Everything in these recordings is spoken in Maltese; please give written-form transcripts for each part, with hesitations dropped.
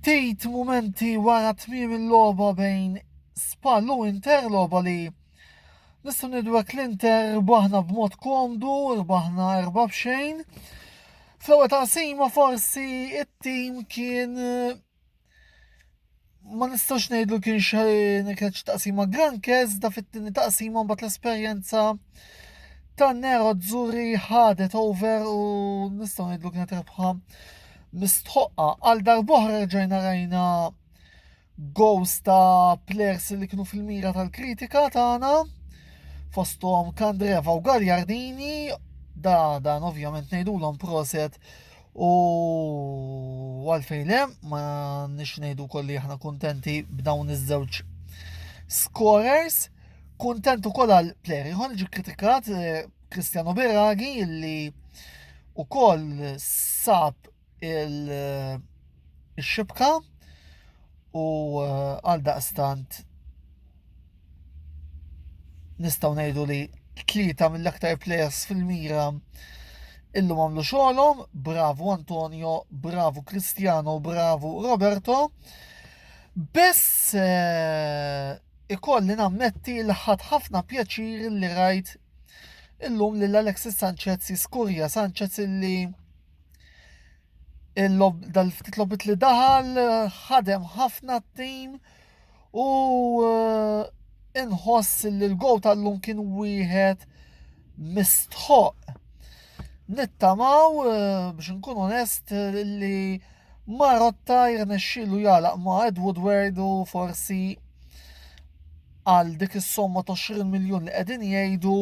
Ftit mumenti wara tmiem il-logħba bejn Spal u Inter, logħba li nistgħu ngħidu hekk l-Inter rbaħna b'mod komdu, rbaħna 4-0. Fl-ewwel taqsima forsi it-tim kien ma nistax ngħidlu kienet taqsima grankez, da fit-tieni taqsima mbagħad l-esperjenza tan Nero Azzurri ħadet over u nistgħu ngħidlu kienet rebħa mistħoqqa. Għal darb'oħra rġajna rajna goals ta' players li kienu fil-mira tal-kritika tagħna fosthom Kandreva u Gagliardini, dan ovvjament ngħidulhom proset u għalfejn le ma nix ngħidu kolli aħna kuntenti b'dawn iż-żewġ scorers. Kuntent ukoll għal player ieħor ġie kritikat Cristiano Biraghi illi ukoll sab il-xibka u għal daqstant nistgħu ngħidu li tlieta mill-aktar players fil-mira illum għamlu xogħolhom, bravu Antonio, bravu Cristiano, bravu Roberto. Biss ikolli nammetti li ħadd ħafna pjaċir li rajt illum lil Alexis Sanchez jiskurja Sanchez illi dal-ftit lobbit li daħal ħadem ħafna t-tim u inħoss li l-gow tal-lum kien wieħed mistħoq. Nittamaw biex nkun onest li Marotta jirnexxielu jalaq ma' Ed Woodward u forsi għal dik is-somma ta' 20 miljun li qegħdin jgħidu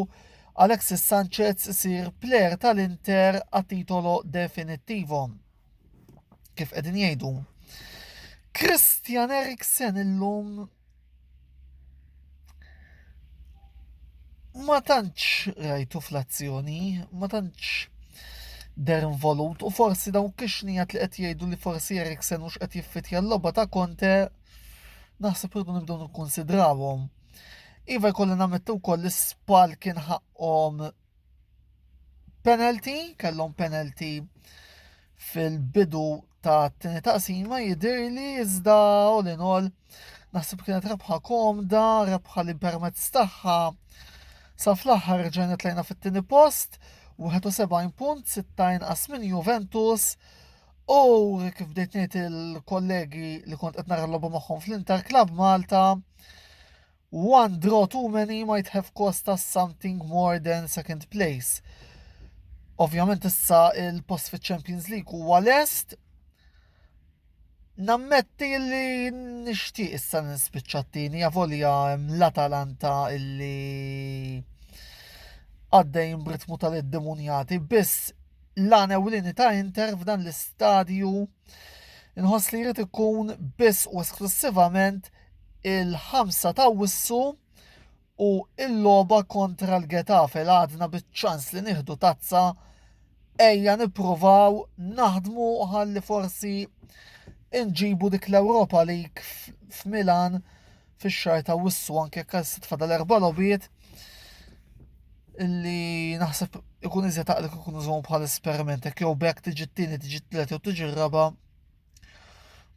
Alexis Sanchez isir plejer tal-Inter a titolo definittivo. Kif qegħdin jgħidu. Christian Eriksen illum ma tantx rajtu fl-azzjoni, ma tantx der involut u forsi dawn kixnijat li qed jgħidu li forsi Eriksen mhux qed jiffitja l-logħba ta' Conte naħseb irdu nibdew nikkunsidrawhom. Iva jkolli nammettu wkoll li Spal kien ħaqhom penalty, kellhom penalty fil-bidu ta' t-tieni taqsima jidhirli iżda all in all naħseb kienet rebħa komda, rebħa li permezz tagħha sa fl-aħħar ġejna tlejna fit-tieni post, 71 punt, 6 inqas minn Juventus u kif bdejt ngħid il-kollegi li kont qed nara l-logħba magħhom fl-Inter Club Malta, one draw too many might have cost us something more than second place. Ovvjament issa il-post fiċ-Champions League huwa lest. Nammetti li nixtieq issa nispiċċa t-tieni avolja l-Atalanta illi għaddej b'ritmu tal-iddemunjati biss l-għana ewlieni ta' Inter f'dan l-istadju inħoss li jrid ikun biss u esklusivament il-5 ta' Wissu u il-logħba kontra l-Getafe li għadna biċ-ċans li nieħdu tazza ejja nippruvaw naħdmu ħalli forsi inġibu dik l-Ewropa League f'Milan fix-xahar ta' Wissu anke jekk tfadal 4 logħbiet illi naħseb ikun iżjed taqlek ikun użhom bħal esperiment jekk jew bekk tiġi t-tieni tiġi t-tlieta jew tiġi r-raba'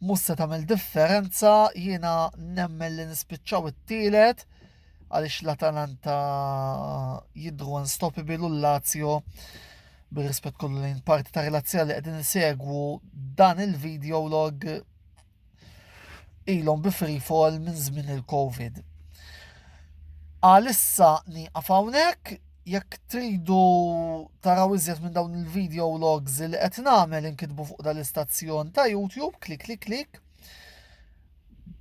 mhux se tagħmel differenza, jiena nemmen li nispiċċaw it-tielet għaliex l-Atalanta jidhru unstoppable u l-Lazio bir-rispett kollu lejn parti ta' relazzjoni li qegħdin isegwu dan il-video log ilhom bi free fall minn żmien il-Covid. Għalissa nieqaf hawnhekk, jekk tridu taraw iżjed minn dawn il-video logs li qed nagħmel inkitbu fuq dal-istazzjon ta' YouTube, klik.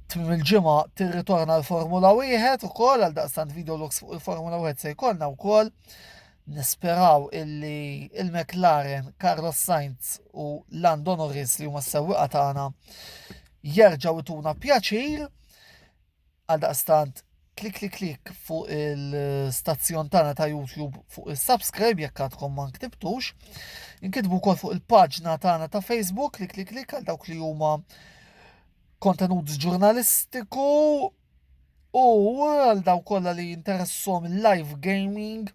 Tmiem il-ġimgħa tirritorna l-Formula 1 ukoll għal daqstant video logs fuq il-Formula 1 se jkollna wkoll. Nisperaw illi il-McLaren, Carlos Sainz u Lando Norris li huma s-sewwieqa tagħna jerġgħu ituna pjaċir għal daqstant klik fuq il-stazzjon tagħna ta' YouTube fuq il-subscribe jekk għadkom ma nktibtux. Inkitbu wkoll fuq il-paġna tagħna ta' Facebook klik għal dawk li huma kontenut ġurnalistiku u għal dawk kollha li jinteressom il-live gaming.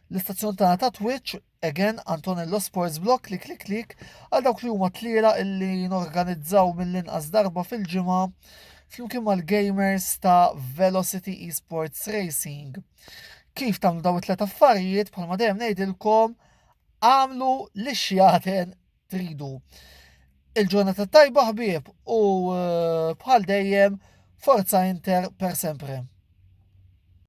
L-istazzjon tagħna ta' Twitch again Antonello Sports Blog, klik għal dawk li huma tliela illi norganizzaw mill-inqas darba fil-ġimgħa flimkien mal-gamers ta' Velocity Esports Racing. Kif tagħmlu daw it-tlet affarijiet bħalma dejjem ngħidilkom għamlu li xjaten tridu. Il-ġurnata tajba ħbieb u bħal dejjem Forza Inter per sempre.